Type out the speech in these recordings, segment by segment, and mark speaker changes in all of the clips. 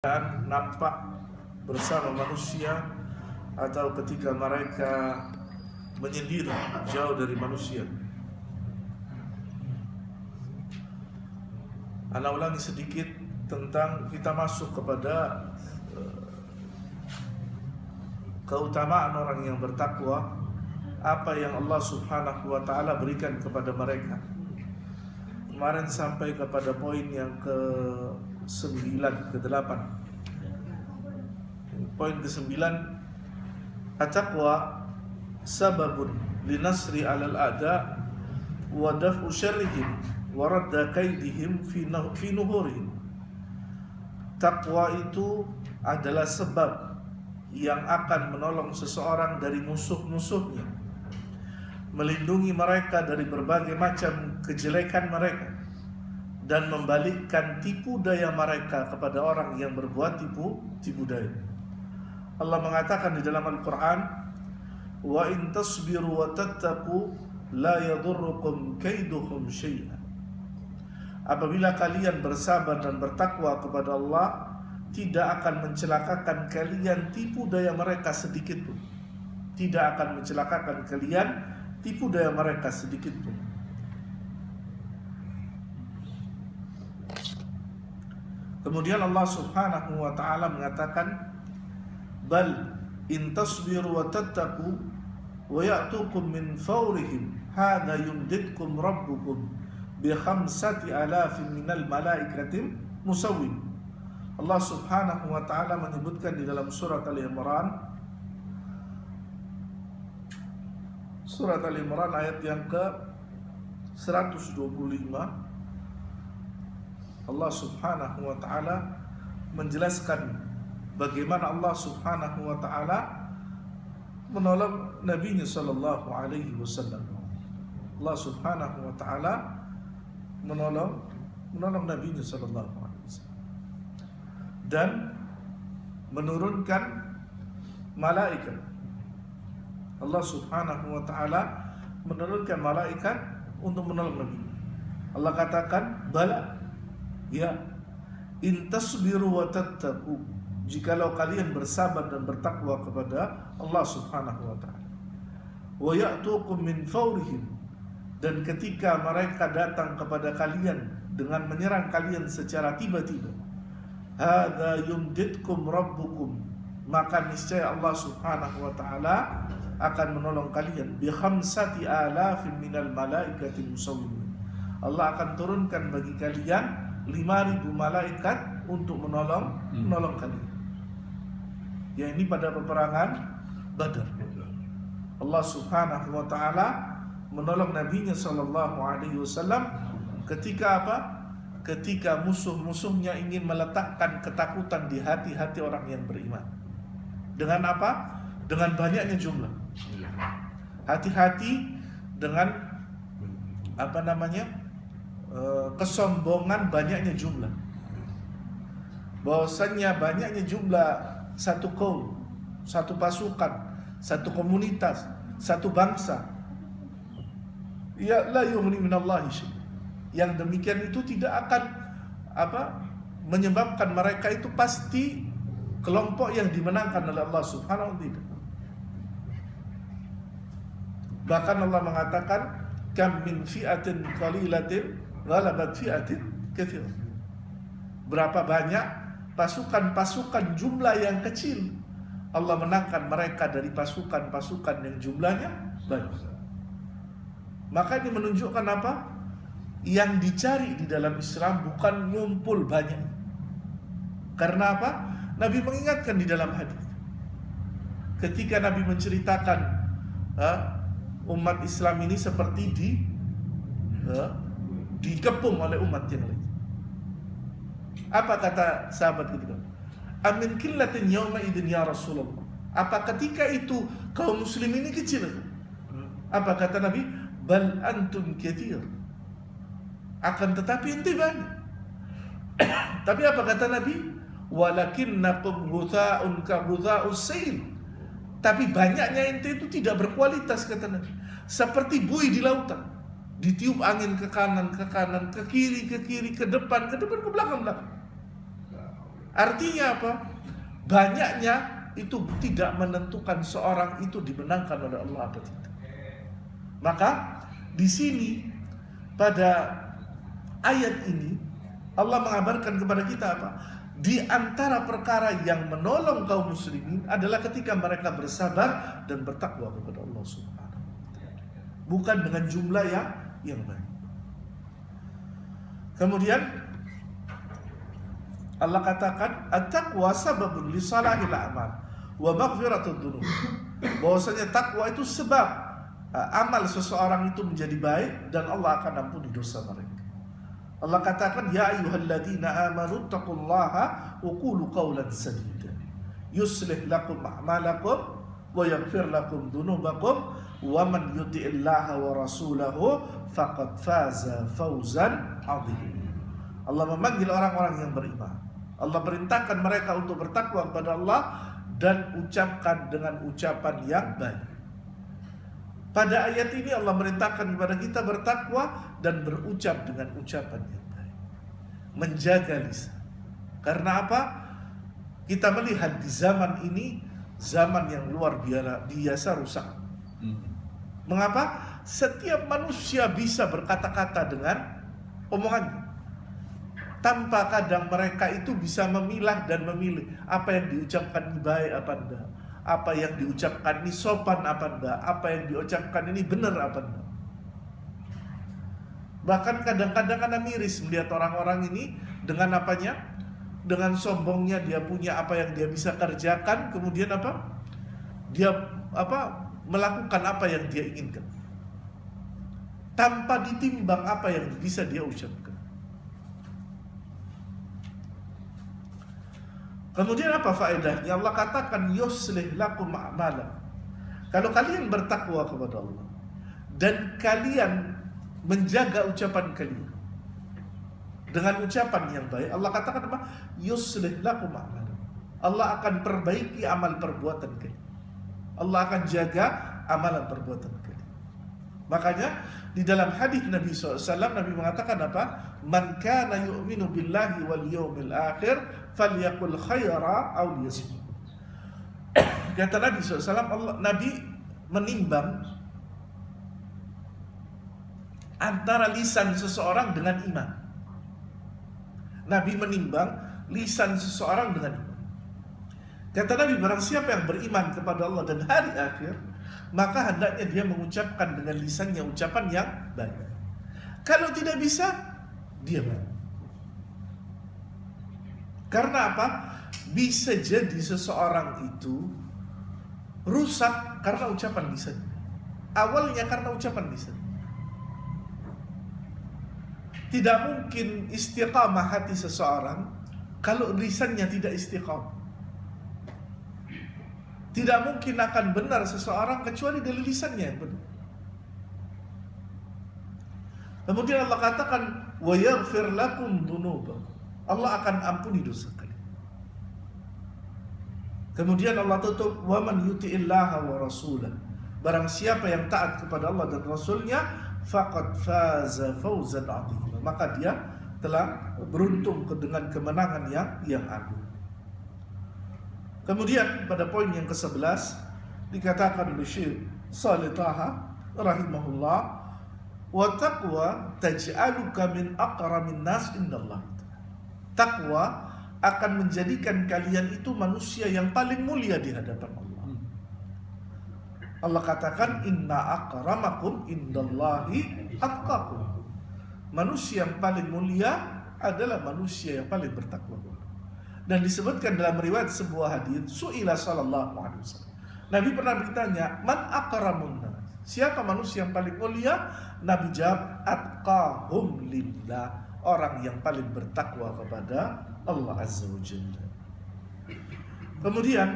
Speaker 1: dan nampak bersama manusia atau ketika mereka menyendiri jauh dari manusia. Ana ulangi sedikit tentang kita masuk kepada keutamaan orang yang bertakwa, apa yang Allah Subhanahu wa taala berikan kepada mereka. Kemarin sampai kepada poin yang ke-9, ke-8. Poin ke-9, at-taqwa sababun linasri 'alal a'da wa daf'u syarrihim wa radda kaidihim fi nuhurihim. Takwa itu adalah sebab yang akan menolong seseorang dari musuh-musuhnya, melindungi mereka dari berbagai macam kejelekan mereka, dan membalikkan tipu daya mereka kepada orang yang berbuat tipu daya. Allah mengatakan di dalam Al-Quran, wa in tasbiru wa tattaqu la yadurrukum kaiduhum syai'an. Apabila kalian bersabar dan bertakwa kepada Allah, tidak akan mencelakakan kalian tipu daya mereka sedikit pun. Tidak akan mencelakakan kalian tipu daya mereka sedikit pun. Kemudian Allah Subhanahu wa taala mengatakan, bal in tasbiru wa tattaqu wa ya'tukum min fawrihim hadha yumdidkum rabbukum bi 5,000 minal malaikati musawwim. Allah Subhanahu wa taala menyebutkan di dalam surat Al-Imran, ayat yang ke-125, Allah Subhanahu wa taala menjelaskan bagaimana Allah Subhanahu wa taala menolong Nabi-Nya sallallahu alaihi wasallam. Allah Subhanahu wa taala menolong Nabi-Nya sallallahu alaihi wasallam dan menurunkan malaikat. Allah Subhanahu wa taala menurunkan malaikat untuk menolong Nabi. Allah katakan, bala, ya, in tasbiru wa tattaqu, jikalau kalian bersabar dan bertakwa kepada Allah Subhanahu wa taala, wa ya'tukum min fawrihim, dan ketika mereka datang kepada kalian dengan menyerang kalian secara tiba-tiba, hadza yumdidkum rabbukum, maka niscaya Allah Subhanahu wa taala akan menolong kalian bi 5,000 minal malaikati musawwimin. Allah akan turunkan bagi kalian 5,000 malaikat untuk menolong kalian. Ya, ini pada peperangan Badar. Allah Subhanahu wa taala menolong Nabi-Nya sallallahu alaihi wasallam ketika apa? Ketika musuh-musuhnya ingin meletakkan ketakutan di hati-hati orang yang beriman. Dengan apa? Dengan banyaknya jumlah. Hati-hati dengan kesombongan banyaknya jumlah. Bahwasannya banyaknya jumlah satu kaum, satu pasukan, satu komunitas, satu bangsa, ya la yughni minallahi syai'. Yang demikian itu tidak akan menyebabkan mereka itu pasti kelompok yang dimenangkan oleh Allah Subhanahu wa taala. Bahkan Allah mengatakan, kam min fi'atin qalilatin ghalabat fi'atin katsirah. Berapa banyak pasukan-pasukan jumlah yang kecil, Allah menangkan mereka dari pasukan-pasukan yang jumlahnya banyak. Maka ini menunjukkan apa? Yang dicari di dalam Islam bukan ngumpul banyak. Karena apa? Nabi mengingatkan di dalam hadis, ketika Nabi menceritakan umat Islam ini seperti dikepung oleh umat yang lain. Apa kata sahabat ketika? Amin killatin yawma idin ya Rasulullah. Apa ketika itu kaum muslim ini kecil? Apa kata Nabi? Bal antum katsir. Akan tetapi ente banyak. Tapi apa kata Nabi? Walakinnakum ghutha'un ka ghutha'us sayl. Tapi banyaknya ente itu tidak berkualitas, kata Nabi. Seperti buih di lautan. Ditiup angin ke kanan, ke kiri, ke depan, ke belakang. Artinya apa? Banyaknya itu tidak menentukan seorang itu dimenangkan oleh Allah atau tidak. Maka di sini pada ayat ini Allah mengabarkan kepada kita apa? Di antara perkara yang menolong kaum muslimin adalah ketika mereka bersabar dan bertakwa kepada Allah Subhanahu wa taala. Bukan dengan jumlah yang banyak. Kemudian Allah katakan at-taqwa sababun li salahil a'mal wa maghfiratud dzunub. Bahwasanya takwa itu sebab amal seseorang itu menjadi baik dan Allah akan ampuni dosa mereka. Allah katakan ya ayyuhalladzina amanu taqullaha wa qulu qawlan sadida yuslih lakum a'malakum wa yaghfir lakum dzunubakum wa man yuti'illaha wa rasulahu faqad faza fawzan 'azima. Allah memanggil orang-orang yang beriman. Allah perintahkan mereka untuk bertakwa kepada Allah dan ucapkan dengan ucapan yang baik. Pada ayat ini Allah merintahkan kepada kita bertakwa dan berucap dengan ucapan yang baik. Menjaga lisan. Karena apa? Kita melihat di zaman ini, zaman yang luar biasa rusak. Mengapa? Setiap manusia bisa berkata-kata dengan omongannya. Tanpa kadang mereka itu bisa memilah dan memilih apa yang diucapkan ini baik apa enggak, apa yang diucapkan ini sopan apa enggak, apa yang diucapkan ini benar apa enggak. Bahkan kadang-kadang Anda miris melihat orang-orang ini dengan apanya? Dengan sombongnya dia punya apa yang dia bisa kerjakan, kemudian apa? Dia melakukan apa yang dia inginkan. Tanpa ditimbang apa yang bisa dia ucapkan. Kemudian apa faedahnya? Allah katakan yuslih lakum a'malakum. Kalau kalian bertakwa kepada Allah dan kalian menjaga ucapan kalian dengan ucapan yang baik, Allah katakan apa? Yuslih lakum a'malakum. Allah akan perbaiki amal perbuatan kalian. Allah akan jaga amalan perbuatan kalian. Makanya di dalam hadis Nabi SAW, Nabi mengatakan apa? Man kana yu'minu billahi wal yawmil akhir falyakul khaira aw liyasmut. Kata Nabi SAW, Nabi menimbang antara lisan seseorang dengan iman. Nabi menimbang lisan seseorang dengan iman. Kata Nabi, barang siapa yang beriman kepada Allah dan hari akhir, maka hendaknya dia mengucapkan dengan lisannya ucapan yang baik. Kalau tidak bisa, diam. Karena apa? Bisa jadi seseorang itu rusak karena ucapan lisan. Awalnya karena ucapan lisan. Tidak mungkin istiqamah hati seseorang kalau lisannya tidak istiqamah. Tidak mungkin akan benar seseorang kecuali dari lisannya yang benar. Kemudian Allah katakan wa yaghfir lakum dzunubakum. Allah akan ampuni dosa kalian. Kemudian Allah tutup wa man yuti'illaha wa rasulah. Barang siapa yang taat kepada Allah dan Rasulnya, faqad faza fawzan 'azima. Maka dia telah beruntung dengan kemenangan yang agung. Kemudian pada poin yang ke-11 dikatakan oleh Syekh Shalih Taha rahimahullah, wa taqwa taj'aluka min aqramin nas indallah. Takwa akan menjadikan kalian itu manusia yang paling mulia di hadapan Allah. Allah katakan inna akramakum indallahi atqakum. Manusia yang paling mulia adalah manusia yang paling bertakwa. Dan disebutkan dalam riwayat sebuah hadis, su'ila sallallahu alaihi wasallam. Nabi pernah bertanya, man akramun nas? Siapa manusia yang paling mulia? Nabi jawab, atqahum lillah, orang yang paling bertakwa kepada Allah Azza wa Jalla. Kemudian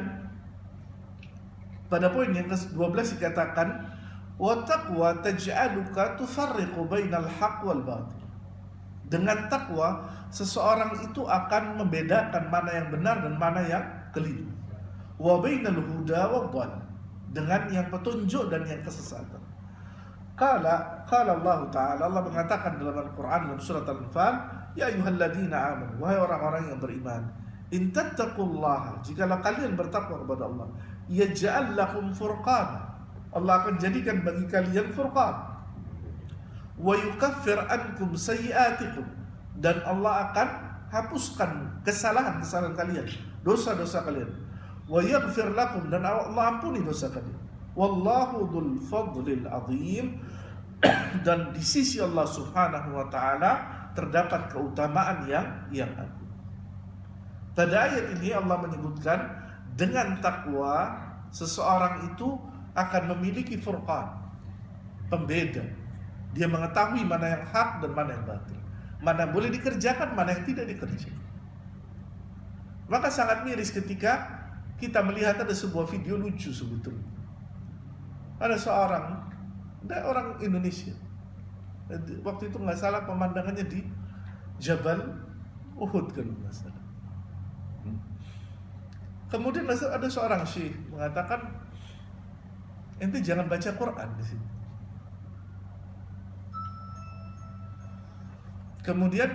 Speaker 1: pada poin yang ke-12 dikatakan, wa taqwa taj'aluka tufarriqu bainal haqq wal batil. Dengan takwa, seseorang itu akan membedakan mana yang benar dan mana yang keliru. Wa bainal huda wa dhalal, dengan yang petunjuk dan yang kesesatan. Qala Allah Ta'ala, Allah mengatakan dalam Al-Quran dalam surat Al-Anfal, ya ayyuhalladzina amanu, wahai orang-orang yang beriman, In tattaqullaha, jikalau kalian bertakwa kepada Allah, yaj'al lakum furqana, Allah akan jadikan bagi kalian furqan. Wa yukaffir ankum sayyi'atikum, dan Allah akan hapuskan kesalahan-kesalahan kalian, dosa-dosa kalian. Wa yaghfir lakum, dan Allah ampuni dosa kalian. Wallahu dzul fadlil azim, dan di sisi Allah Subhanahu wa taala terdapat keutamaan yang agung. Pada ayat ini Allah menyebutkan dengan takwa seseorang itu akan memiliki furqan, pembeda. Dia mengetahui mana yang hak dan mana yang batil, mana yang boleh dikerjakan, mana yang tidak dikerjakan. Maka sangat miris ketika kita melihat ada sebuah video lucu sebetulnya. Ada orang Indonesia, waktu itu nggak salah pemandangannya di Jabal Uhud kan nggak salah. Kemudian ada seorang syekh mengatakan, ente jangan baca Quran di sini. Kemudian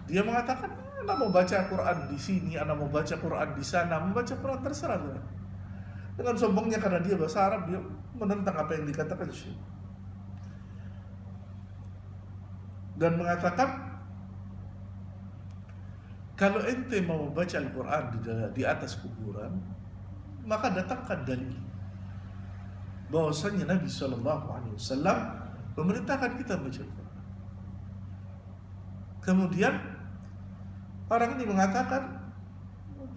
Speaker 1: dia mengatakan, anda mau baca Quran di sini, anda mau baca Quran di sana, mau baca Quran terserah. Dengan sombongnya karena dia bahasa Arab, dia menentang apa yang dikatakan syekh. Dan mengatakan, kalau ente mau baca Al-Quran di atas kuburan, maka datangkan dalil bahwasanya Nabi SAW memerintahkan kita baca Al-Quran. Kemudian orang ini mengatakan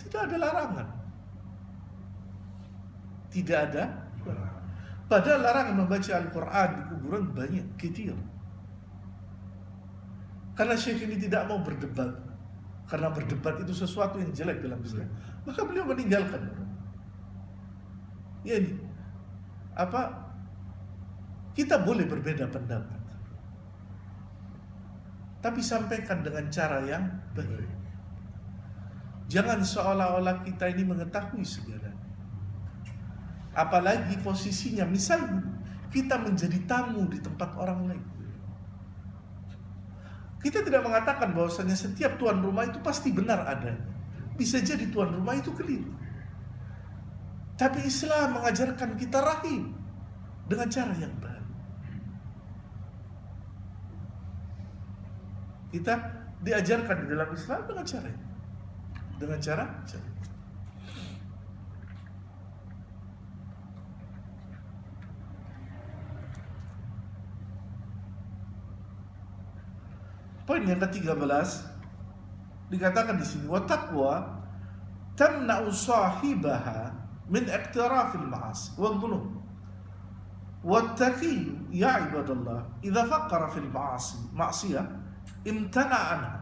Speaker 1: tidak ada larangan. Tidak ada. Padahal larangan membaca Al-Quran di kuburan banyak, kecil. Karena syekh ini tidak mau berdebat. Karena berdebat itu sesuatu yang jelek dalam Islam, maka beliau meninggalkan. Ya ini, kita boleh berbeda pendapat, tapi sampaikan dengan cara yang baik. Jangan seolah-olah kita ini mengetahui segala. Apalagi posisinya, misalnya kita menjadi tamu di tempat orang lain. Kita tidak mengatakan bahwasanya setiap tuan rumah itu pasti benar adanya. Bisa jadi tuan rumah itu keliru. Tapi Islam mengajarkan kita rahim dengan cara yang baik. Kita diajarkan di dalam Islam dengan cara ini. Dengan cara. Poin yang ke-13 dikatakan di sini, wa taqwa tamna'u sahibaha min iqtirafil ma'asi wa dhunub. Wa taqi ya ibadallah idza faqara fil ma'siyah imtana'a anha.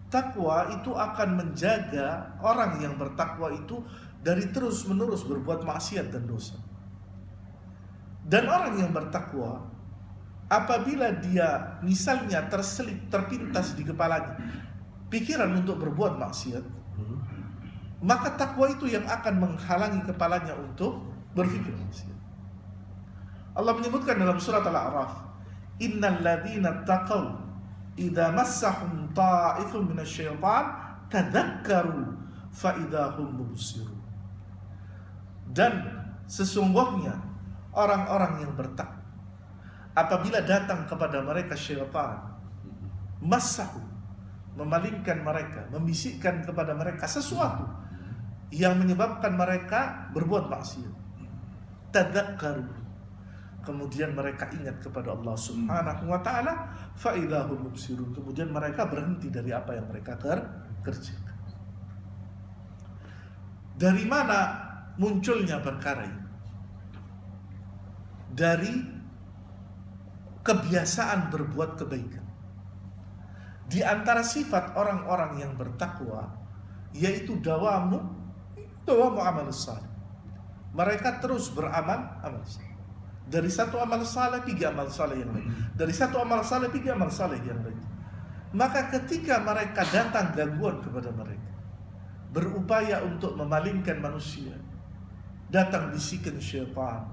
Speaker 1: Takwa itu akan menjaga orang yang bertakwa itu dari terus-menerus berbuat maksiat dan dosa. Dan orang yang bertakwa, apabila dia misalnya terpintas di kepalanya pikiran untuk berbuat maksiat, maka takwa itu yang akan menghalangi kepalanya untuk berpikir maksiat. Allah menyebutkan dalam surat Al-A'raf, innal ladzina taqaw idza massahum ta'ifun minasyaitan tadzakkaru fa idza hum mubsirun. Dan sesungguhnya orang-orang yang bertakwa, apabila datang kepada mereka syaitan, massahu, memalingkan mereka, membisikkan kepada mereka sesuatu yang menyebabkan mereka berbuat maksiat, tadzakkaru, kemudian mereka ingat kepada Allah Subhanahu wa taala, fa idza hum mubsirun, kemudian mereka berhenti dari apa yang mereka kerjakan. Dari mana munculnya perkara ini? Dari kebiasaan berbuat kebaikan. Di antara sifat orang-orang yang bertakwa yaitu dawamu amal saleh. Mereka terus beramal amal saleh. Dari satu amal saleh 3 amal saleh yang lain. Dari satu amal saleh 3 amal saleh yang lain. Maka ketika mereka datang gangguan kepada mereka, berupaya untuk memalingkan manusia, datang bisikan syaitan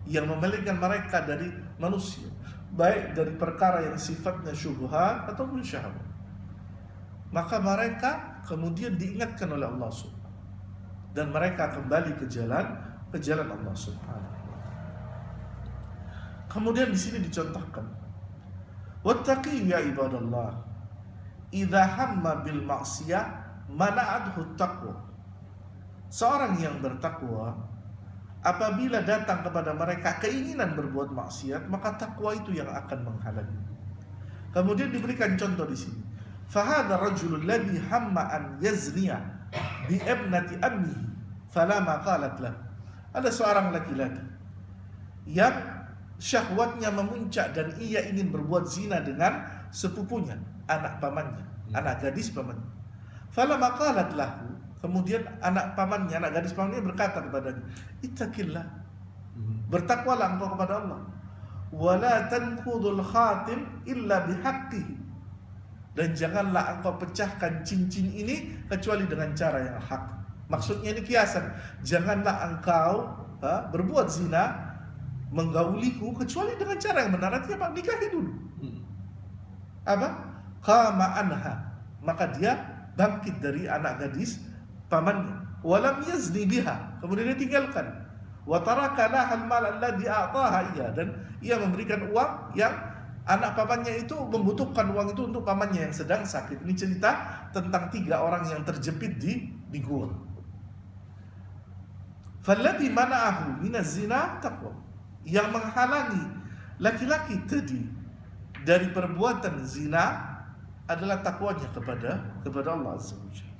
Speaker 1: yang memalingkan mereka dari manusia, baik dari perkara yang sifatnya syubhat ataupun syahwat, maka mereka kemudian diingatkan oleh Allah Subhanahu, dan mereka kembali ke jalan Allah Subhanahu. Kemudian di sini dicontohkan, wattaqi ya ibadallah, idza hamma bil ma'siyah mana'athu taqwa. Seorang yang bertakwa, apabila datang kepada mereka keinginan berbuat maksiat, maka takwa itu yang akan menghalangi. Kemudian diberikan contoh di sini. Fahadha rajulul ladzi hamma an yazniya bi ibnati ammihi falama qalat lahu. Ada seorang laki-laki yang syahwatnya memuncak dan ia ingin berbuat zina dengan sepupunya, anak pamannya, anak gadis pamannya. Falama qalat lahu, kemudian anak pamannya, anak gadis pamannya berkata kepadanya, ittaqillah, bertakwalah engkau kepada Allah, wala tanqudul khatim illa bihaqqihi, dan janganlah engkau pecahkan cincin ini kecuali dengan cara yang hak. Maksudnya ini kiasan, janganlah engkau berbuat zina, menggauliku kecuali dengan cara yang benar. Artinya apa? Nikahi dulu. Apa? Qama anha, maka dia bangkit dari anak gadis pamannya. Walam yazni biha, kemudian dia tinggalkan. Wa taraka lahal mal alladhi a'taha iya, dan ia memberikan uang yang anak pamannya itu membutuhkan uang itu untuk pamannya yang sedang sakit. Ini cerita tentang 3 orang yang terjepit di gua. Falladhi mana'ahu minaz zina taqwa, yang menghalangi laki-laki tadi dari perbuatan zina adalah takwanya kepada Allah Azza wa Jalla.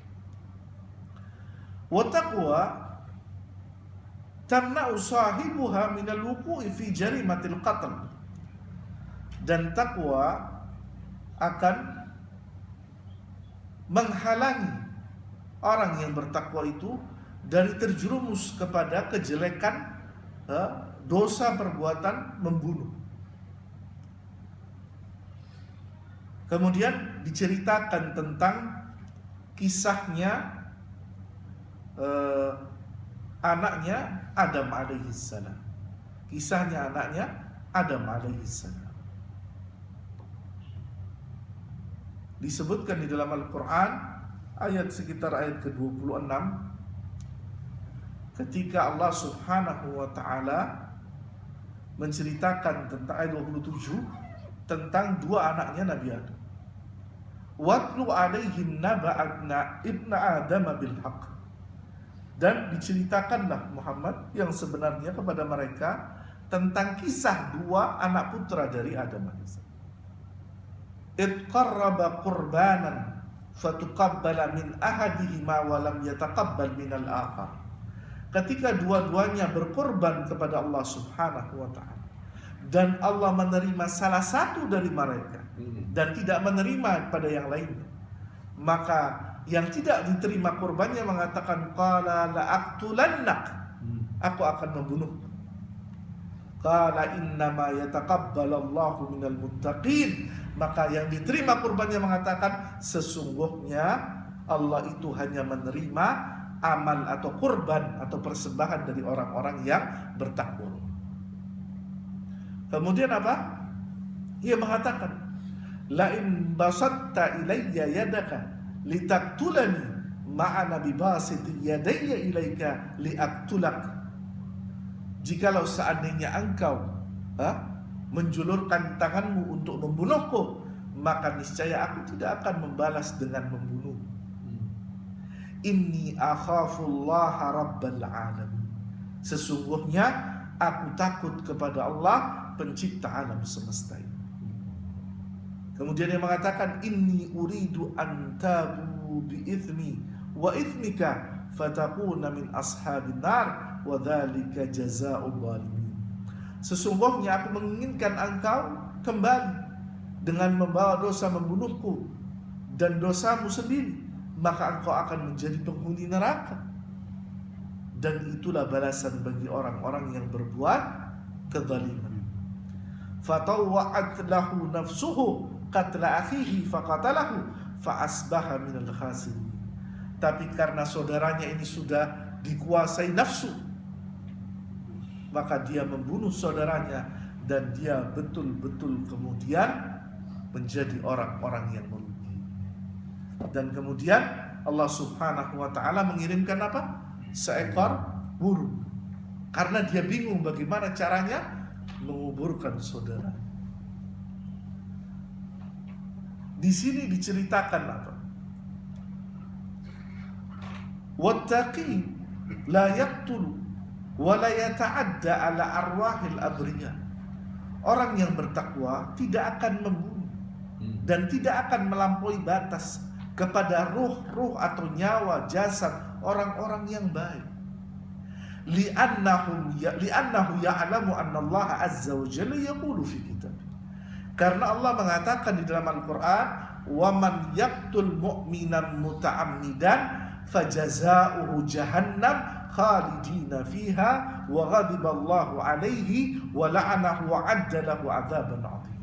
Speaker 1: Wa taqwa tamna'u sahibuha minal wuqu'i fi jarimatil qatl, dan takwa akan menghalangi orang yang bertakwa itu dari terjerumus kepada kejelekan, dosa perbuatan membunuh. Kemudian diceritakan tentang kisahnya anaknya Adam alaihissalam. Kisahnya anaknya Adam alaihissalam disebutkan di dalam Al-Quran, ayat sekitar ayat ke-26, ketika Allah Subhanahu wa ta'ala menceritakan tentang ayat 27 tentang 2 anaknya Nabi Adam. Watlu alaihim naba'na ibna Adam bil haqq, dan diceritakanlah Muhammad yang sebenarnya kepada mereka tentang kisah 2 anak putra dari Adam alaihissalam. Id qarraba qurbanan fatuqabbala min ahadihima wa lam yataqabbal minal akhar. Ketika dua-duanya berkorban kepada Allah Subhanahu wa ta'ala, dan Allah menerima salah satu dari mereka dan tidak menerima pada yang lainnya, maka yang tidak diterima korbannya mengatakan, qala la'aqtulannak, aku akan membunuh. Qala innama yataqabbalallahu minal muttaqin, maka yang diterima korbannya mengatakan, sesungguhnya Allah itu hanya menerima amal atau kurban atau persembahan dari orang-orang yang bertakwa. Kemudian apa? Ia mengatakan, la in basatta ilayya yadaka litaktulani ma'ana bibasiti yadayya ilayka liaktulak. Jikalau seandainya engkau menjulurkan tanganmu untuk membunuhku, maka niscaya aku tidak akan membalas dengan membunuh. Inni akhafullaha rabbal alamin, sesungguhnya aku takut kepada Allah pencipta alam semesta ini. Kemudian dia mengatakan, inni uridu an tabu bi ithmi wa ithmika fatakuna min ashabin nar wa dzalika jazaa'ul zalimin. Sesungguhnya aku menginginkan engkau kembali dengan membawa dosa membunuhku dan dosamu sendiri, maka engkau akan menjadi penghuni neraka, dan itulah balasan bagi orang-orang yang berbuat kezaliman. Fatawwa'at lahu nafsuhu qatla akhihi faqatalahu fa asbaha minal khasirin. Tapi karena saudaranya ini sudah dikuasai nafsu, maka dia membunuh saudaranya dan dia betul-betul kemudian menjadi orang-orang yang merugi. Dan kemudian Allah Subhanahu wa ta'ala mengirimkan apa? Seekor burung. Karena dia bingung bagaimana caranya menguburkan saudara. Di sini diceritakan apa? Wattaqi la yaqtulu wa la yata'adda ala arwahil abriya. Orang yang bertakwa tidak akan membunuh dan tidak akan melampaui batas kepada ruh-ruh atau nyawa jasad orang-orang yang baik. Li'annahu ya'lamu anna Allah azza wa jalla yaqulu fi kitab. Karena Allah mengatakan di dalam Al-Qur'an, "Wa man yaqtul mu'minan muta'ammidan fajaza'uhu jahannam khalidina fiha wa ghadiba Allahu 'alaihi wa la'anahu wa 'adda lahu 'adzaban 'adzim."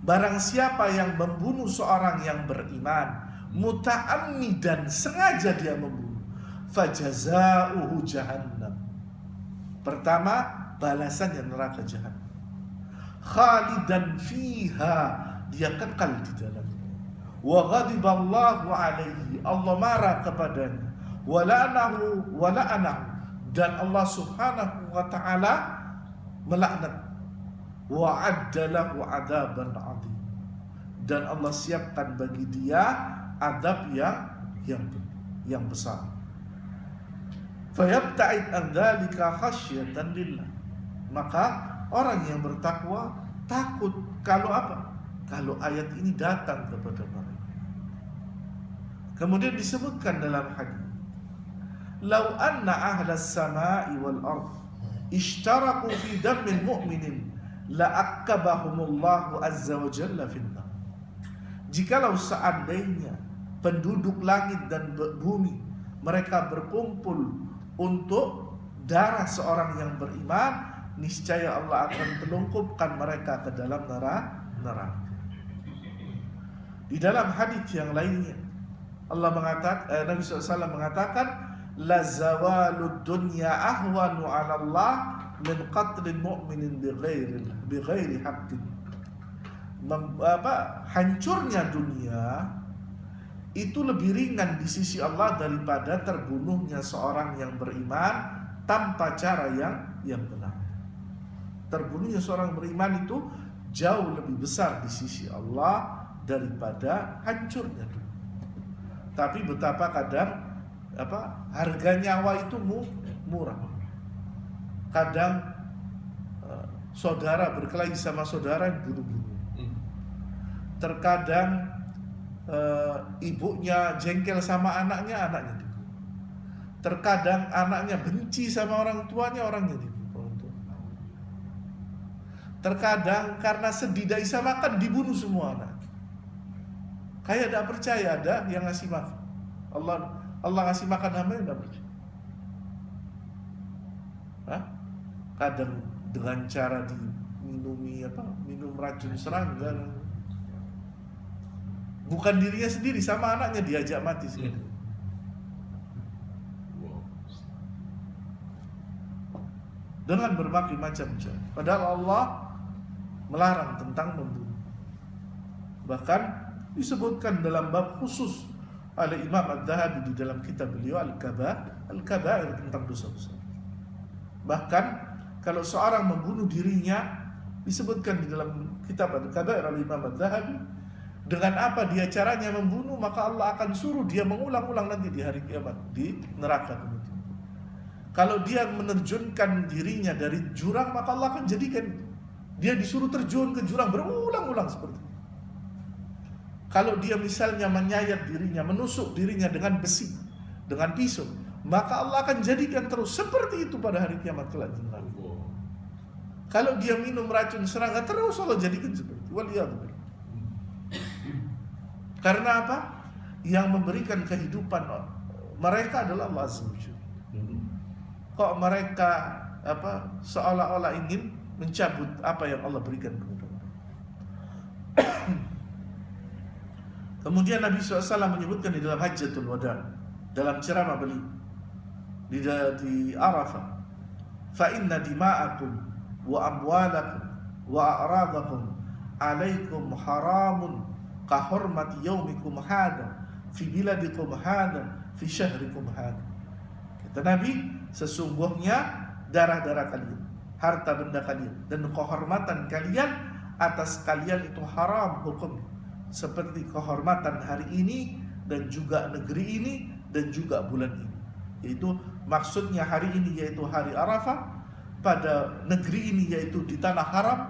Speaker 1: Barang siapa yang membunuh seorang yang beriman muta'ammidan, sengaja dia membunuh, fajaza'uhu jahannam. Pertama, balasannya neraka jahannam. Khalidan fiha, dia kekal di dalamnya. Wa ghadiballahu alaihi, Allah marah kepadanya. Wa la'anahu, dan Allah Subhanahu wa ta'ala melaknat. Wa adda lahu 'adzaban 'adzim, dan Allah siapkan bagi dia azab yang besar. Fayabta'id an dzalika khasyatan lillah. Maka orang yang bertakwa takut kalau apa? Kalau ayat ini datang kepada mereka. Kemudian disebutkan dalam hadis, "Lau anna ahlas samai wal ard ishtaraku fi dammil mu'minin la'akkabahumullahu azza wa jalla finnar." Jikalau seandainya penduduk langit dan bumi mereka berkumpul untuk darah seorang yang beriman, niscaya Allah akan telungkupkan mereka ke dalam neraka. Di dalam hadis yang lainnya Allah mengatakan, Nabi SAW mengatakan, "La zawalud dunya ahwanu 'ala Allah min qatlil mu'minin bighairi haqqin." Hancurnya dunia itu lebih ringan di sisi Allah daripada terbunuhnya seorang yang beriman tanpa cara yang benar. Terbunuhnya seorang beriman itu jauh lebih besar di sisi Allah daripada hancurnya dunia. Tapi betapa kadang harga nyawa itu murah. Kadang saudara berkelahi sama saudara dibunuh-bunuh. Terkadang ibunya jengkel sama anaknya dibunuh. Terkadang anaknya benci sama orang tuanya, orangnya dibunuh. Terkadang karena sedih tidak bisa makan, dibunuh semua anak. Kayak tidak percaya ada yang ngasih makan. Allah ngasih makan hamba tidak percaya. Kadang dengan cara minum racun serangga. Bukan dirinya sendiri, sama anaknya diajak mati sekali. Dengan berbagai macam cara. Padahal Allah melarang tentang membunuh. Bahkan disebutkan dalam bab khusus oleh Imam Adz-Dzahabi di dalam kitab beliau Al-Kabair tentang dosa-dosa. Bahkan kalau seorang membunuh dirinya, disebutkan di dalam kitab Al-Kabair oleh Imam Adz-Dzahabi, dengan apa dia caranya membunuh, maka Allah akan suruh dia mengulang-ulang nanti di hari kiamat di neraka kemudian. Kalau dia menerjunkan dirinya dari jurang, maka Allah akan jadikan dia disuruh terjun ke jurang berulang-ulang seperti itu. Kalau dia misalnya menyayat dirinya, menusuk dirinya dengan besi, dengan pisau, maka Allah akan jadikan terus seperti itu pada hari kiamat kelak. Kalau dia minum racun serangga, terus Allah jadikan seperti itu. Waliyadzubillah. Karena apa? Yang memberikan kehidupan mereka adalah Allah Azza wa Jalla. Kok mereka seolah-olah ingin mencabut apa yang Allah berikan kepada mereka. Kemudian Nabi SAW menyebutkan di dalam Hajjatul Wada, dalam ceramah beliau di Arafah, "Fa inna dima'akum wa amwalakum wa a'radakum alaikum haramun ka hurmati yaumikum hada fi biladikum hada fi syahrikum hada. Kata Nabi, sesungguhnya darah-darah kalian, harta benda kalian, dan kehormatan kalian atas kalian itu haram hukum, seperti kehormatan hari ini dan juga negeri ini dan juga bulan ini. Yaitu maksudnya hari ini yaitu hari Arafah, pada negeri ini yaitu di tanah haram,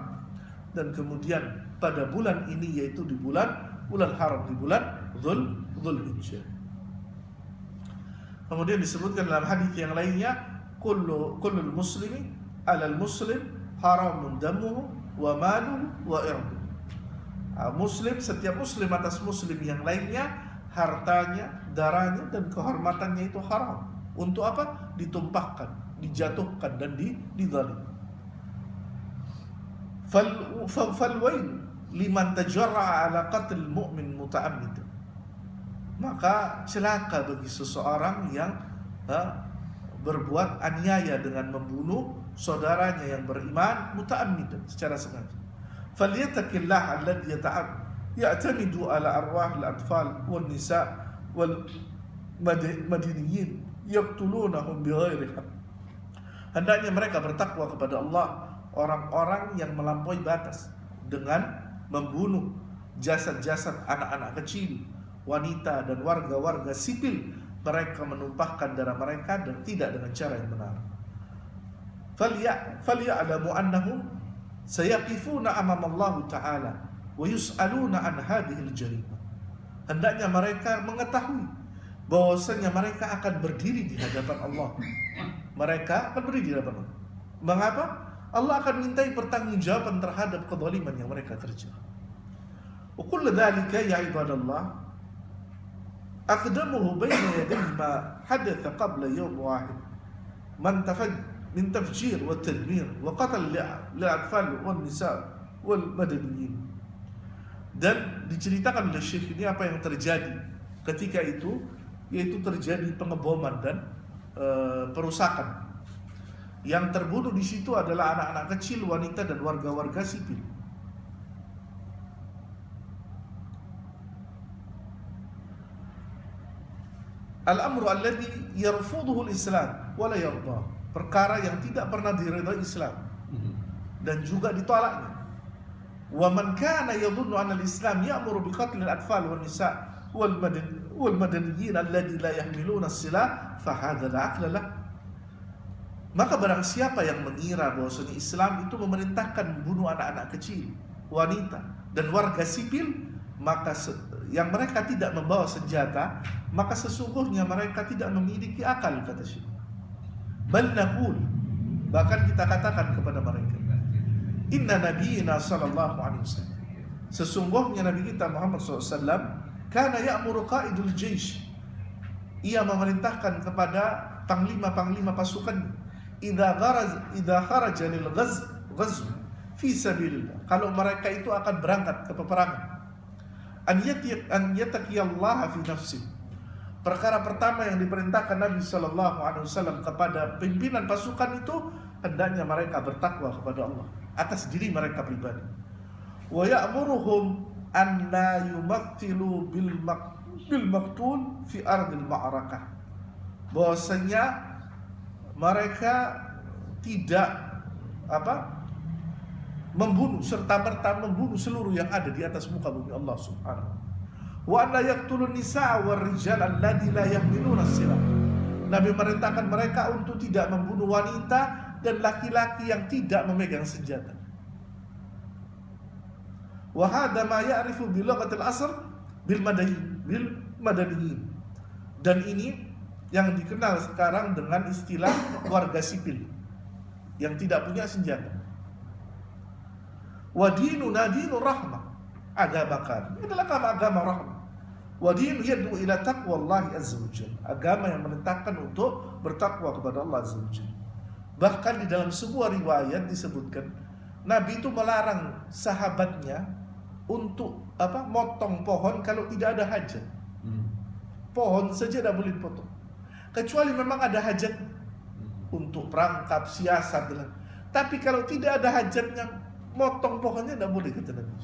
Speaker 1: dan kemudian pada bulan ini yaitu di bulan haram, di bulan Dzulhijjah. Kemudian disebutkan dalam hadis yang lainnya, kullul muslimi 'alal muslim haramun damuhu wa maluhu wa irduhu. Muslim, setiap muslim atas muslim yang lainnya, hartanya, darahnya dan kehormatannya itu haram. Untuk apa? Ditumpahkan, dijatuhkan dan dizalim. Falwail liman tajarra'a ala qatl mu'min muta'ammid. Maka celaka bagi seseorang yang berbuat aniaya dengan membunuh saudaranya yang beriman muta'ammidan, secara sengaja. Falyattaqillah alladhi ya'tamidu ala arwah al-atfal wal nisa wal madiniyin yaqtulunahum bighairi haqq. Hendaknya mereka bertakwa kepada Allah, orang-orang yang melampaui batas dengan membunuh jasad-jasad anak-anak kecil, wanita dan warga-warga sipil. Mereka menumpahkan darah mereka dan tidak dengan cara yang benar. Falya'lamu annahum sayaqifuna amama Allah Ta'ala wa yus'aluna an hadhil jarimah. Hendaknya mereka mengetahui bahwasanya mereka akan berdiri di hadapan Allah. Mereka akan berdiri di hadapan Allah. Mengapa? Allah akan mintai pertanggungjawaban terhadap kezaliman yang mereka kerjakan. Wa kullu dzalika ya ibadallah aqdamuhu baina yadayhi ma hadatha qabla yawm wahid min tafjir wa tadmir wa qatl li'atfal wal nisa wal madaniyin. Dan diceritakan oleh Syekh ini apa yang terjadi ketika itu, yaitu terjadi pengeboman dan perusakan. Yang terbunuh di situ adalah anak-anak kecil, wanita dan warga-warga sipil. Al-amru alladhi yarfuduhu al-Islam wa la yardah. Perkara yang tidak pernah diridhai Islam dan juga ditolaknya. Wa man kana yadhunnu anna al-Islam ya'muru bi qatl al-atfal wan nisa wal madaniyyin alladhi la yahmiluna as-silah fa hadha la aqla lah. Maka barang siapa yang mengira bahwasanya Islam itu memerintahkan membunuh anak-anak kecil, wanita dan warga sipil, maka yang mereka tidak membawa senjata, maka sesungguhnya mereka tidak memiliki akal, kata Syekh. Bal naqul, bahkan kita katakan kepada mereka, inna nabiyina sallallahu alaihi wasallam, sesungguhnya nabi kita Muhammad SAW kana ya'muru qaidul jaysh, ia memerintahkan kepada panglima-panglima pasukan, idza kharaja lil ghazw fi sabilillah, kalau mereka itu akan berangkat ke peperangan, an yattaqiyallaha fi nafsi. Perkara pertama yang diperintahkan Nabi sallallahu alaihi wasallam kepada pimpinan pasukan itu, hendaknya mereka bertakwa kepada Allah atas diri mereka pribadi. Wa ya'muruhum an la yumathilu bil maqtul fi ardil ma'rakah. Bahwasanya mereka tidak membunuh serta-merta membunuh seluruh yang ada di atas muka bumi Allah Subhanahu. Wa an la yaqtulun nisaa war rijal alladhi la yahmiluna as-silah. Nabi merintahkan mereka untuk tidak membunuh wanita dan laki-laki yang tidak memegang senjata. Wa hadha ma ya'rifu bi lughatil asr bil madaniyin. Dan ini yang dikenal sekarang dengan istilah warga sipil yang tidak punya senjata. Wa dinuna dinur rahmah, agama kami adalah agama rahmah. Wa dinu yad'u ila taqwallahi azza wajalla, agama yang merintahkan untuk bertakwa kepada Allah azza wajalla. Bahkan di dalam sebuah riwayat disebutkan Nabi itu melarang sahabatnya untuk motong pohon kalau tidak ada hajat. Pohon saja tidak boleh dipotong, kecuali memang ada hajat untuk perangkap siasat. Tapi kalau tidak ada hajatnya, motong pohonnya tidak boleh, kata Nabi.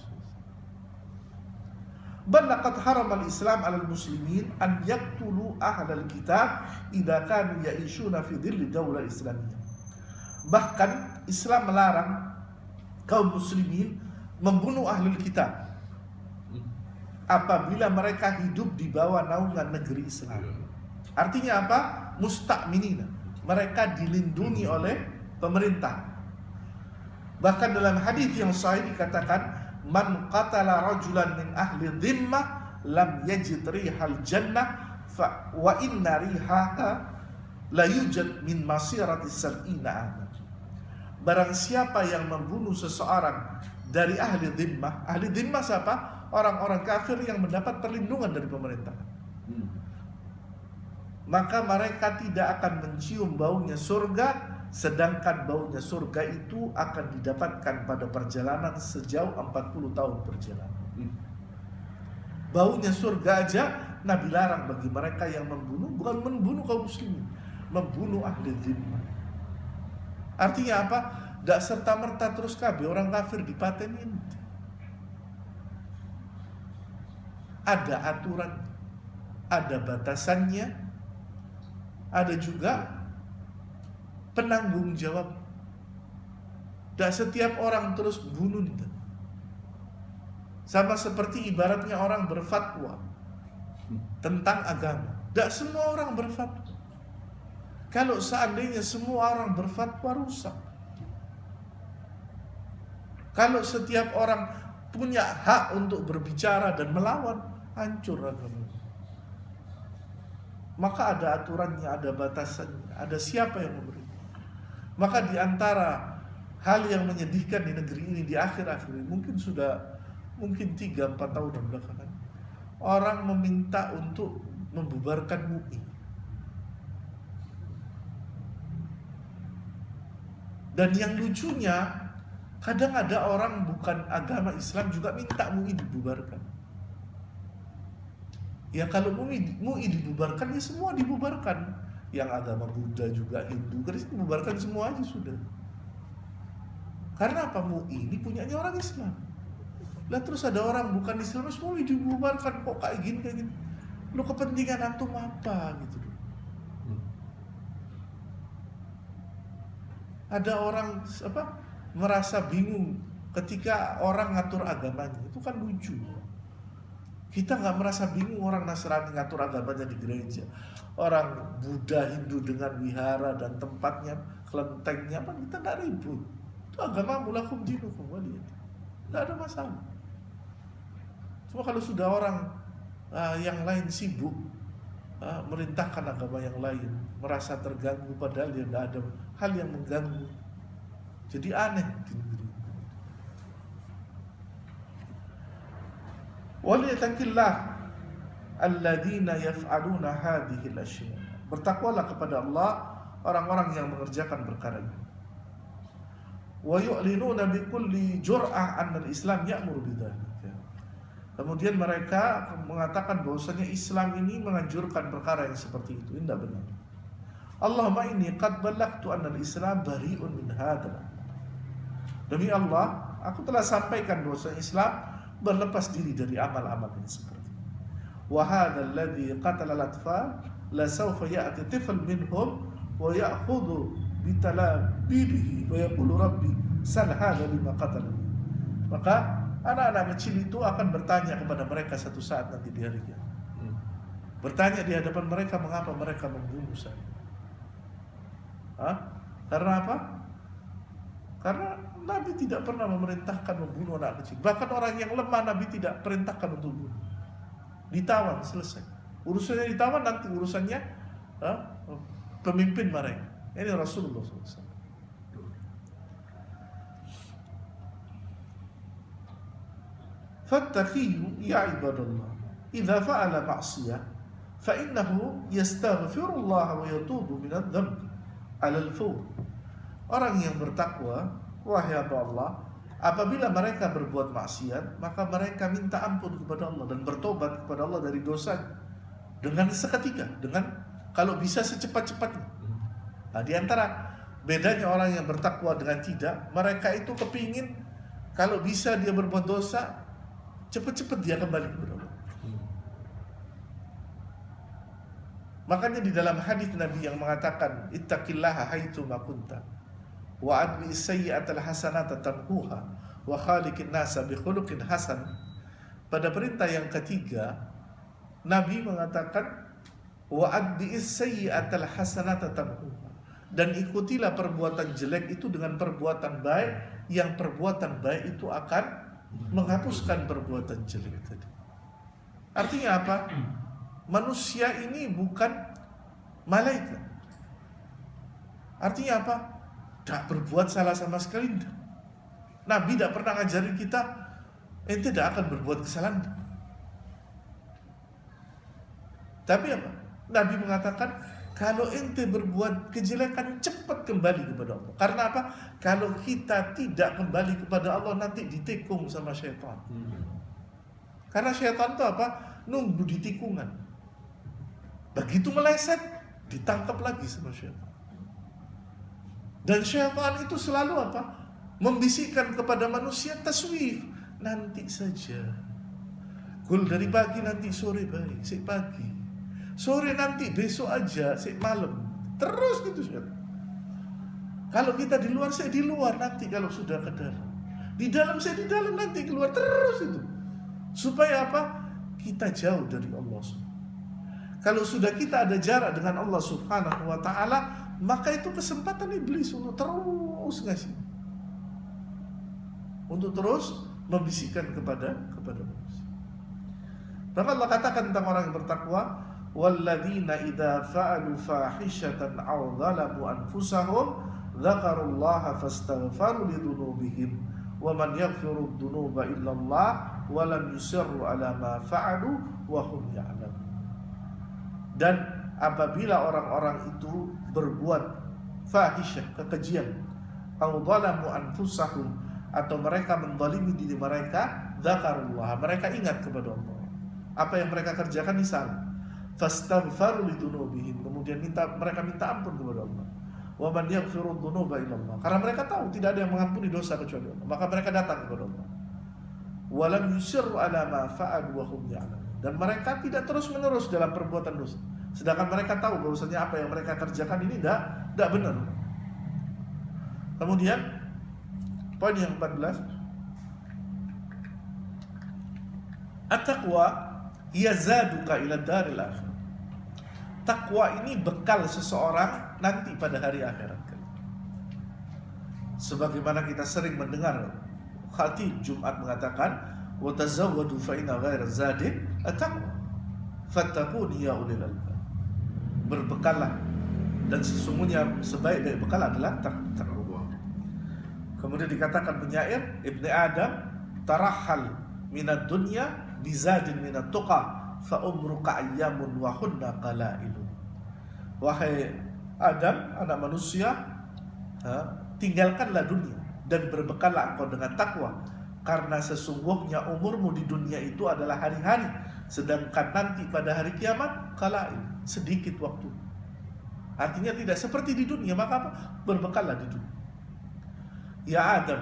Speaker 1: Bal laqad harama al-Islam 'alal muslimin an yaqtulu ahlal kitab idza kanu ya'ishuna fi dhilli daulah islamiyah. Bahkan Islam melarang kaum muslimin membunuh ahlul kitab apabila mereka hidup di bawah naungan negeri Islam. Artinya apa? Musta'minina. Mereka dilindungi oleh pemerintah. Bahkan dalam hadis yang sahih dikatakan, man qatala rajulan min ahli dhimmah lam yajid rihal jannah wa inna rihaha la yujad min masirati sab'ina aman. Barang siapa yang membunuh seseorang dari ahli dhimmah. Ahli dhimmah siapa? Orang-orang kafir yang mendapat perlindungan dari pemerintah. Maka mereka tidak akan mencium baunya surga, sedangkan baunya surga itu akan didapatkan pada perjalanan sejauh 40 tahun perjalanan. Baunya surga aja Nabi larang bagi mereka yang membunuh, bukan membunuh kaum muslimin, membunuh ahli dhimmah. Artinya apa? Gak serta-merta terus kabeh orang kafir dipatenin. Ada aturan, ada batasannya, ada juga penanggung jawab. Dan setiap orang terus bunuh. Sama seperti ibaratnya orang berfatwa tentang agama. Tidak semua orang berfatwa. Kalau seandainya semua orang berfatwa, rusak. Kalau setiap orang punya hak untuk berbicara dan melawan, hancur agama. Maka ada aturannya, ada batasannya, ada siapa yang memberi. Maka di antara hal yang menyedihkan di negeri ini di akhir-akhir ini, mungkin 3-4 tahun belakangan, orang meminta untuk membubarkan MUI. Dan yang lucunya, kadang ada orang bukan agama Islam juga minta MUI dibubarkan. Ya kalau MUI dibubarkan, ya semua dibubarkan. Yang agama Buddha juga, Hindu, Kristen dibubarkan semua aja sudah. Karena apa? MUI ini punyanya orang Islam. Lah terus ada orang bukan Islam, MUI dibubarkan kok kayak gini. Lu kepentingan antum apa gitu. Ada orang merasa bingung ketika orang ngatur agamanya. Itu kan lucu. Kita nggak merasa bingung orang Nasrani ngatur agamanya di gereja, orang Buddha, Hindu dengan wihara dan tempatnya, kelentengnya, apa kita nggak ribut. Itu agama mulakum dinukum waliyadin, nggak ada masalah. Cuma kalau sudah orang yang lain sibuk merintahkan agama yang lain, merasa terganggu padahal dia nggak ada hal yang mengganggu, jadi aneh di negeri. Waliyataqillah alladzina yaf'aluna hadhihi al-ashya'. Bertakwalah kepada Allah orang-orang yang mengerjakan perkara ini. Wa yu'linuna bi kulli jur'ah anna al-Islam ya'muru bidzalika. Kemudian mereka mengatakan bahwasanya Islam ini menganjurkan perkara yang seperti itu. Ini tidak benar. Allahumma inni qad ballagtu anna al-Islam bari'un min hadzal. Demi Allah, aku telah sampaikan bahwasanya Islam berlepas diri dari amal-amal yang seperti ini. Wa hadzal ladzi qatala al-atfal la sawfa ya'ti tifl minhum wa ya'khudhu bi talabihi wa yaqulu rabbi sal hadza lima qatala. Maka anak-anak kecil itu akan bertanya kepada mereka satu saat nanti di hari kiamat. Bertanya di hadapan mereka, mengapa mereka membunuh saya? Karena apa? Karena Nabi tidak pernah memerintahkan membunuh anak kecil. Bahkan orang yang lemah Nabi tidak perintahkan untuk bunuh. Ditawan, selesai. Urusannya ditawan, nanti urusannya pemimpin mereka. Ini Rasulullah SAW. Fattaqiyu ya ibadallah, idza fa'ala ma'siyah fa innahu yastaghfirullah wa yatubu min adh-dhanb 'ala al-fawr. Orang yang bertakwa, wahai Allah, apabila mereka berbuat maksiat, maka mereka minta ampun kepada Allah dan bertobat kepada Allah dari dosa dengan seketika, dengan kalau bisa secepat-cepatnya. Nah, di antara bedanya orang yang bertakwa dengan tidak, mereka itu kepingin kalau bisa dia berbuat dosa, cepat-cepat dia kembali kepada Allah. Makanya di dalam hadis Nabi yang mengatakan ittaqillaha haitsu ma kunta wa adbi sayyi'atal hasanata tamhuha wa khaliqin nasa bi khuluqin hasan. Pada perintah yang ketiga Nabi mengatakan wa adbi sayyi'atal hasanata tamhuha, dan ikutilah perbuatan jelek itu dengan perbuatan baik, yang perbuatan baik itu akan menghapuskan perbuatan jelek tadi. Artinya apa? Manusia ini bukan malaikat. Artinya apa? Tak berbuat salah sama sekali. Nabi tidak pernah ngajarin kita ente tidak akan berbuat kesalahan. Tapi apa? Nabi mengatakan kalau ente berbuat kejelekan cepat kembali kepada Allah. Karena apa? Kalau kita tidak kembali kepada Allah nanti ditikung sama syaitan. Karena syaitan itu apa? Nunggu di tikungan. Begitu meleset, ditangkap lagi sama syaitan. Dan syaitan itu selalu apa? Membisikkan kepada manusia taswif. Nanti saja. Kul dari pagi nanti sore baik, sik pagi. Sore nanti besok aja, sik malam. Terus gitu syaitan. Kalau kita di luar, saya di luar nanti kalau sudah ke dalam. Di dalam, saya di dalam nanti keluar. Terus itu. Supaya apa? Kita jauh dari Allah. Kalau sudah kita ada jarak dengan Allah Subhanahu wa ta'ala, maka itu kesempatan iblis untuk terus ngasih, untuk terus membisikkan kepada manusia. Maka Allah katakan tentang orang yang bertakwa, walladzina idza fa'alu fahishatan aw dzalamu anfusahum dzakarullaha fastaghfaru lidzunubihim wa man yaghfiru dzunuba illallah wa lam yusirru ala ma fa'alu wa hum ya'lamun. Dan apabila orang-orang itu berbuat fahisyah, kekejian, atau zalamu anfusahum, atau mereka menzalimi diri mereka, dzakarullah, mereka ingat kepada Allah. Apa yang mereka kerjakan ini salah. Fastaghfaru lidzunubihim, kemudian mereka minta ampun kepada Allah. Wa man yaghfiru dzunuba illallah, karena mereka tahu tidak ada yang mengampuni dosa kecuali Allah, maka mereka datang kepada Allah. Wa lam yusirru ala ma fa'alu wa hum ya'lamun, dan mereka tidak terus-menerus dalam perbuatan dosa, sedangkan mereka tahu bahwasanya apa yang mereka kerjakan ini tidak benar. Kemudian poin yang 14, at-taqwa yazaduka ila daril akhir. Takwa ini bekal seseorang nanti pada hari akhirat. Sebagaimana kita sering mendengar khatib Jumat mengatakan, wa tazawwadu fa inna ghayra zadi at-taqwa fattaquni ya ulil albab. Berbekallah, dan sesungguhnya sebaik-baik bekal adalah takwa. Kemudian dikatakan penyair Ibni Adam, tarahhal minad dunya bizadin minat tuqa fa umruka ayyamun wa hunna qalailu. Wahai Adam, anak manusia, tinggalkanlah dunia dan berbekallah engkau dengan takwa, karena sesungguhnya umurmu di dunia itu adalah hari-hari, sedangkan nanti pada hari kiamat qalail, sedikit waktu. Artinya tidak seperti di dunia, maka apa? Berbekallah di dunia. Ya Adam,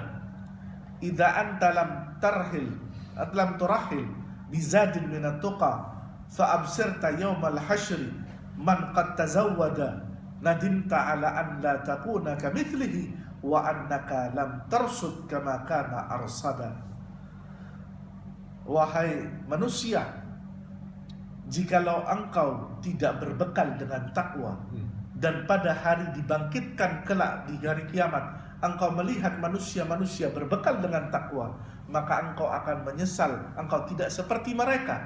Speaker 1: idza anta lam turahil bizadin minat tuqa fa absirta yawmal hasyri man qad tazawwada nadimta ala an la takuna kamithlihi wa annaka lam tarsud kama kana arsada. Wahai manusia, jikalau engkau tidak berbekal dengan takwa, dan pada hari dibangkitkan kelak di hari kiamat engkau melihat manusia-manusia berbekal dengan takwa, maka engkau akan menyesal, engkau tidak seperti mereka.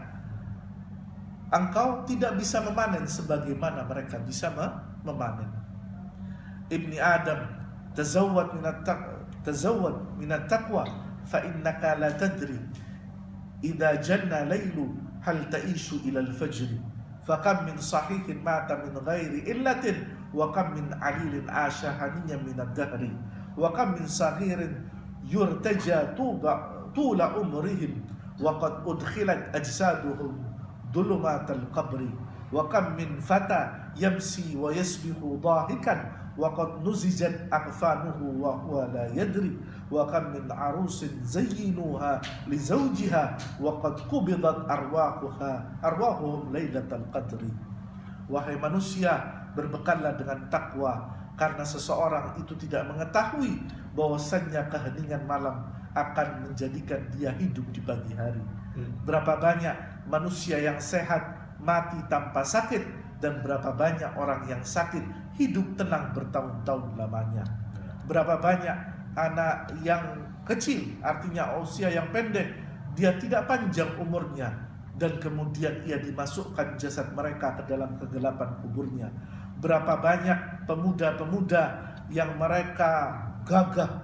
Speaker 1: Engkau tidak bisa memanen sebagaimana mereka bisa memanen. Ibni Adam, tazawwad minat taqwa fa innaka la tadri idza janna laylu hal ta'ishu ila al-fajr fa kam min sahihin mata min ghairi illatin wa kam min alilin asha haniyan min ad-dahri wa kam min saghirin yurtaja tula umrihim wa qad udkhilat ajsaduhum ظلمات القبر وكم من فتى يمسي ويسبح ضاحكا وقد نزجت أكفانه وهو لا يدري وكم من عروس زينوها لزوجها وقد قبضت أرواحهم ليلة القدر Wahai manusia, berbekallah dengan takwa, karena seseorang itu tidak mengetahui bahwasannya keheningan malam akan menjadikan dia hidup di pagi hari. Berapa banyak manusia yang sehat mati tanpa sakit, dan berapa banyak orang yang sakit hidup tenang bertahun-tahun lamanya. Berapa banyak anak yang kecil, artinya usia yang pendek, dia tidak panjang umurnya, dan kemudian ia dimasukkan jasad mereka ke dalam kegelapan kuburnya. Berapa banyak pemuda-pemuda yang mereka gagah,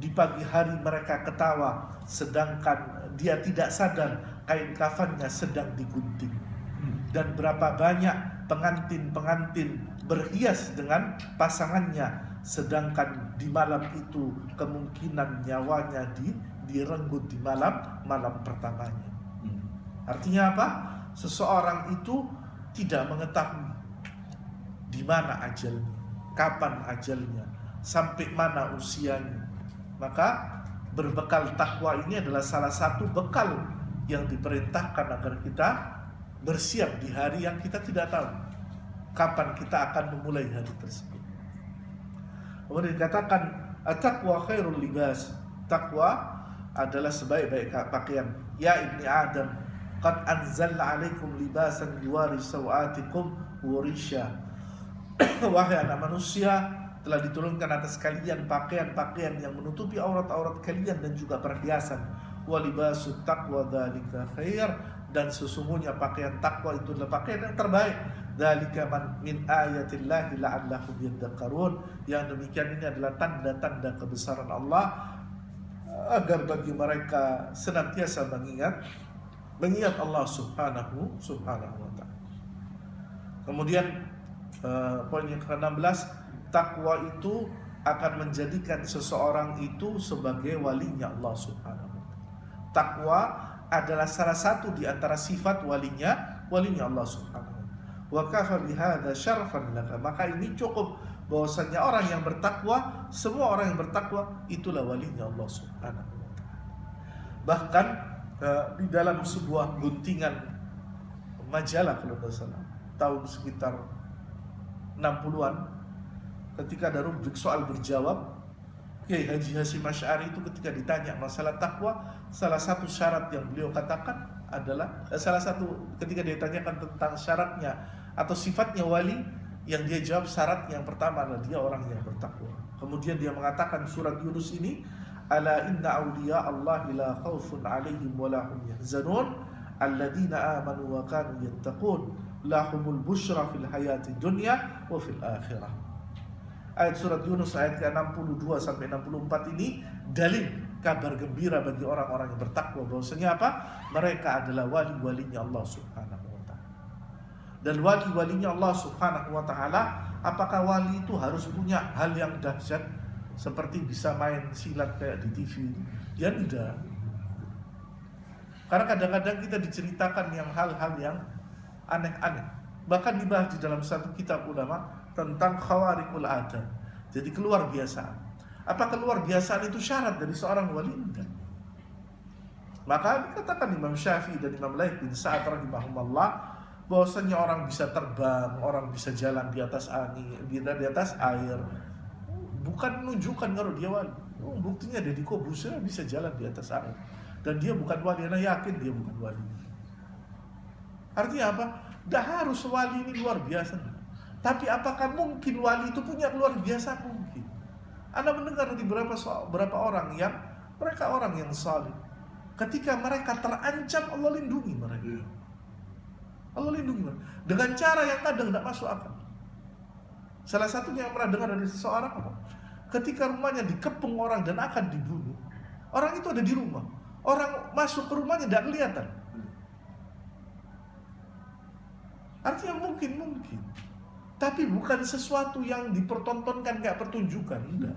Speaker 1: di pagi hari mereka ketawa, sedangkan dia tidak sadar kain kafannya sedang digunting. Dan berapa banyak pengantin-pengantin berhias dengan pasangannya, sedangkan di malam itu kemungkinan nyawanya direnggut di malam pertamanya. Artinya apa? Seseorang itu tidak mengetahui di mana ajalnya, kapan ajalnya, sampai mana usianya. Maka berbekal takwa ini adalah salah satu bekal yang diperintahkan agar kita bersiap di hari yang kita tidak tahu kapan kita akan memulai hari tersebut. Kemudian dikatakan at-taqwa khairul libas. Takwa adalah sebaik-baik pakaian. Ya ibni Adam, qad anzalna alaikum libasan yuwari sawatikum warisha. Wahai anak manusia, telah diturunkan atas kalian pakaian-pakaian yang menutupi aurat-aurat kalian dan juga perhiasan. Wa libasut taqwa dzalika khair, dan sesungguhnya pakaian takwa itu adalah pakaian yang terbaik. Dzalika min ayatillahi la'allahum yadhakkarun. Yang demikian ini adalah tanda-tanda kebesaran Allah agar bagi mereka senantiasa mengingat Allah subhanahu wa ta'ala. Kemudian poin yang ke-16, takwa itu akan menjadikan seseorang itu sebagai walinya Allah subhanahu wa ta'ala. Takwa adalah salah satu di antara sifat walinya Allah subhanahu wa ta'ala. Wa kafa bihadza syarfan laka. Maka ini cukup bahwasanya orang yang bertakwa, semua orang yang bertakwa itulah walinya Allah subhanahu wa ta'ala. Bahkan di dalam sebuah guntingan majalah kalau tidak salah tahun sekitar 60-an, ketika ada rubrik soal berjawab, Kiai Haji Hasyim Asy'ari itu ketika ditanya masalah takwa, salah satu syarat yang beliau katakan adalah ketika dia ditanyakan tentang syaratnya atau sifatnya wali, yang dia jawab syarat yang pertama adalah dia orang yang bertakwa. Kemudian dia mengatakan surat Yunus ini, ala inna awliya Allah la khaufun alaihim wa la hum yahzanun alladzina amanu wa kanu yattaqun lahumul busyra fil hayati dunya wa fil akhirah. Ayat surat Yunus ayat ke-62 sampai 64 ini dalil kabar gembira bagi orang-orang yang bertakwa bahwasanya apa? Mereka adalah wali-walinya Allah subhanahu wa ta'ala. Dan wali-walinya Allah subhanahu wa ta'ala, apakah wali itu harus punya hal yang dahsyat seperti bisa main silat kayak di TV? Ya tidak. Karena kadang-kadang kita diceritakan yang hal-hal yang aneh-aneh. Bahkan dibahas di dalam satu kitab ulama tentang khawariqul adat. Jadi keluar biasaan. Apa keluar biasaan itu syarat dari seorang wali? Enggak. Maka dikatakan Imam Syafi'i dan Imam Laits bin Sa'ad rahimahumullah bahwasanya orang bisa terbang, orang bisa jalan di atas angin, di atas air, bukan menunjukkan kalau dia wali. Buktinya Deddy Corbuzier bisa jalan di atas air, dan dia bukan wali. Anda yakin dia bukan wali? Artinya apa? Dah harus wali ini luar biasa. Tapi apakah mungkin wali itu punya luar biasa? Mungkin. Anda mendengar di beberapa orang yang mereka orang yang saleh. Ketika mereka terancam, Allah lindungi mereka. Allah lindungi mereka dengan cara yang kadang tidak masuk akal. Salah satunya yang pernah dengar dari seseorang apa? Ketika rumahnya dikepung orang dan akan dibunuh, orang itu ada di rumah. Orang masuk ke rumahnya tidak kelihatan. Artinya mungkin. Tapi bukan sesuatu yang dipertontonkan kayak pertunjukan, enggak.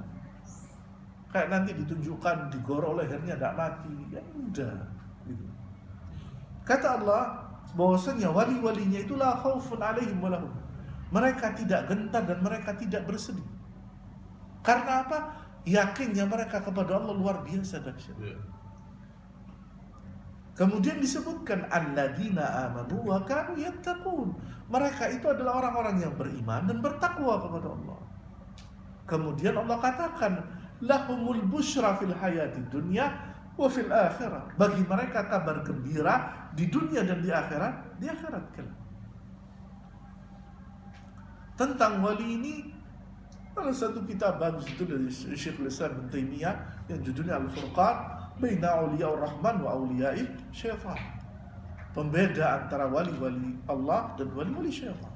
Speaker 1: Kayak nanti ditunjukkan digorok lehernya tidak mati, ya udah. Gitu. Kata Allah bahwasanya wali-walinya itulah khaufun alaihim wa lahum. Mereka tidak gentar dan mereka tidak bersedih. Karena apa? Yakinnya mereka kepada Allah luar biasa dahsyat. Kemudian disebutkan alladzina amanu wa kanu yattaqun. Mereka itu adalah orang-orang yang beriman dan bertakwa kepada Allah. Kemudian Allah katakan lahumul busyra fil hayati dunya wa fil akhirah. Bagi mereka kabar gembira di dunia dan di akhirat kelak. Tentang wali ini ada satu kitab bagus itu dari Syekhul Islam Ibnu Taimiyah yang judulnya Al-Furqan Baina Auliyaur Rahman wa Auliya'i Syaitan. Pembeda antara wali-wali Allah dan wali-wali syaitan.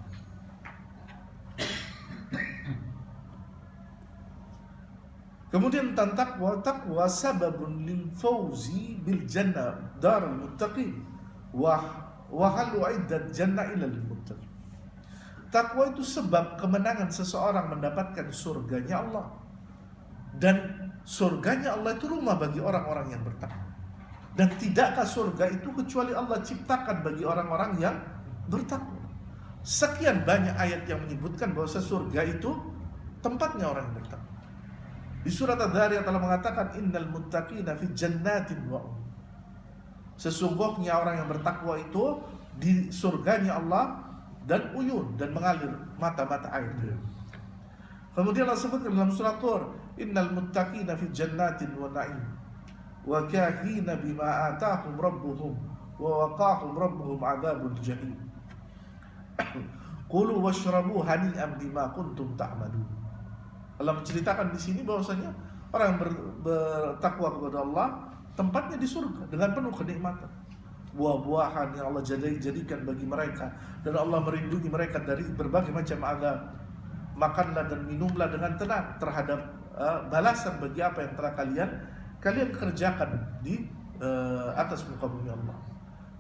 Speaker 1: Kemudian tentang takwa sababun lil fawzi bil jannah darul muttaqin wa hal uiddat jannah ila lil muttaqin. Takwa itu sebab kemenangan seseorang mendapatkan surganya Allah. Dan surganya Allah itu rumah bagi orang-orang yang bertakwa. Dan tidakkah surga itu kecuali Allah ciptakan bagi orang-orang yang bertakwa. Sekian banyak ayat yang menyebutkan bahwa surga itu tempatnya orang yang bertakwa. Di surat Adz-Dzariyat Allah mengatakan innal muttaqina fi jannatin wa uyun. Sesungguhnya orang yang bertakwa itu di surganya Allah dan uyun, dan mengalir mata-mata air. Kemudian Allah sebutkan dalam surat Tur, innal muttaqina fi jannatin wa na'im wa kahina bima atahum rabbuhum wa waqahum rabbuhum adzabul jahim. Qulu washrabu hani'an bima kuntum ta'malun. Allah menceritakan di sini bahwasanya orang yang bertakwa kepada Allah tempatnya di surga dengan penuh kenikmatan. Buah-buahan yang Allah jadikan bagi mereka, dan Allah melindungi mereka dari berbagai macam azab. Makanlah dan minumlah dengan tenang terhadap balasan bagi apa yang telah kalian kerjakan di atas muka bumi Allah.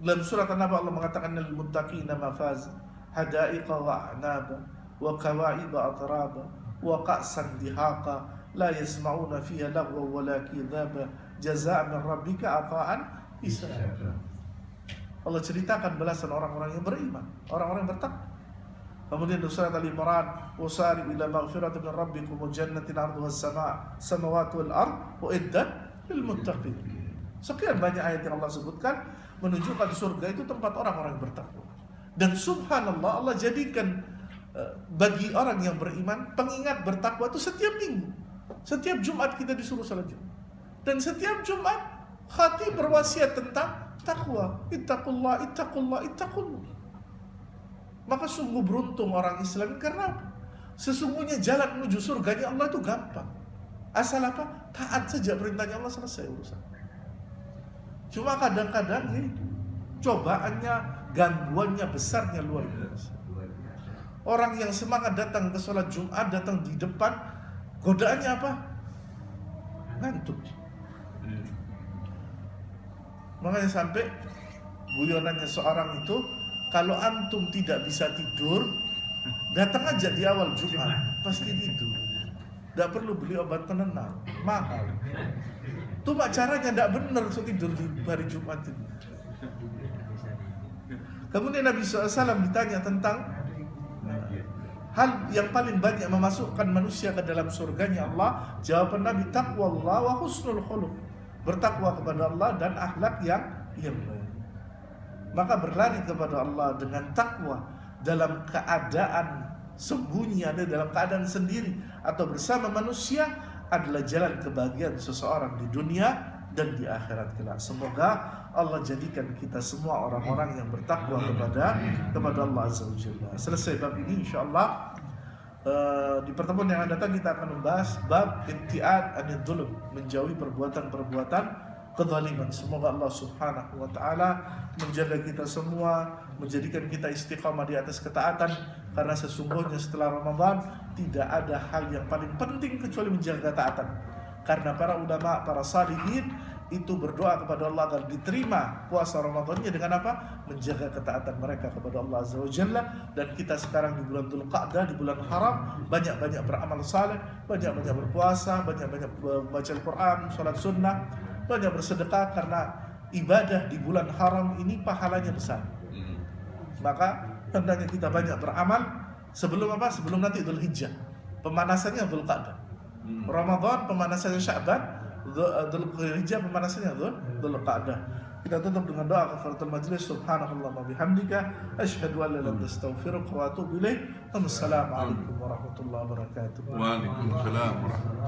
Speaker 1: Dalam surat An-Naba Allah mengatakan lil muttaqina mafaz hadaiqa wa a'naba wa kawa'iba atraba wa qa'san dihaqa la yasma'una fiha lagwa wa la kidhaba jazaa'an min rabbika ata'an hisaba. Allah ceritakan balasan orang-orang yang beriman, orang-orang yang bertakwa. Kemudian di surat Al-Imran, wasari ila maghfiratin min rabbikum wa jannatin 'arduha as-samawati wal ard uiddat lil muttaqin. Sekian banyak ayat yang Allah sebutkan menunjukkan surga itu tempat orang-orang yang bertakwa. Dan subhanallah, Allah jadikan bagi orang yang beriman pengingat bertakwa itu setiap minggu. Setiap Jumat kita disuruh salat Jumat. Dan setiap Jumat khatib berwasiat tentang takwa, ittaqullah, ittaqullah, ittaqullah. Maka sungguh beruntung orang Islam, karena apa? Sesungguhnya jalan menuju surganya Allah itu gampang. Asal apa? Taat saja perintahnya Allah, selesai urusan. Cuma kadang-kadang ya itu cobaannya, gangguannya besarnya luar biasa. Orang yang semangat datang ke sholat Jumat, datang di depan, godaannya apa? Ngantuk. Makanya sampai guyonannya seorang itu, kalau antum tidak bisa tidur, datang aja di awal Jumat, pasti tidur. Tidak perlu beli obat penenang, mahal. Cuma caranya tidak benar tidur di hari Jumat itu. Kemudian Nabi SAW ditanya tentang hal yang paling banyak memasukkan manusia ke dalam surganya Allah. Jawaban Nabi, taqwallah wa husnul khuluq. Bertakwa kepada Allah dan akhlak yang baik. Maka berlari kepada Allah dengan takwa dalam keadaan sembunyi, ada dalam keadaan sendiri atau bersama manusia, adalah jalan kebahagiaan seseorang di dunia dan di akhirat kelak. Semoga Allah jadikan kita semua orang-orang yang bertakwa kepada Allah Azza wa Jalla. Selesai bab ini insyaallah. Di pertemuan yang akan datang kita akan membahas bab ibtiad anil dzulm, menjauhi perbuatan-perbuatan kezaliman. Semoga Allah Subhanahu wa taala menjaga kita semua, menjadikan kita istiqamah di atas ketaatan, karena sesungguhnya setelah Ramadan tidak ada hal yang paling penting kecuali menjaga ketaatan. Karena para ulama, para salihin itu berdoa kepada Allah agar diterima puasa Ramadannya dengan apa? Menjaga ketaatan mereka kepada Allah Azza wa Jalla. Dan kita sekarang di bulan Dzulqa'dah, di bulan haram, banyak-banyak beramal saleh, banyak-banyak berpuasa, banyak-banyak membaca Al-Quran, sholat sunnah, banyak bersedekah, karena ibadah di bulan haram ini pahalanya besar. Maka hendaknya kita banyak beramal sebelum apa? Sebelum nanti Dzulhijjah, pemanasannya Dzulqa'dah. Ramadan pemanasannya Sya'ban, Dzulhijjah pemanasannya Dzulqa'dah. Kita tutup dengan doa kafaratul majlis. Subhanallah wa bihamdika asyhadu an la ilaha illa anta astaghfiruka wa atubu ilaik. Wassalamualaikum warahmatullahi wabarakatuh.
Speaker 2: Waalaikumsalam warahmatullahi wabarakatuh.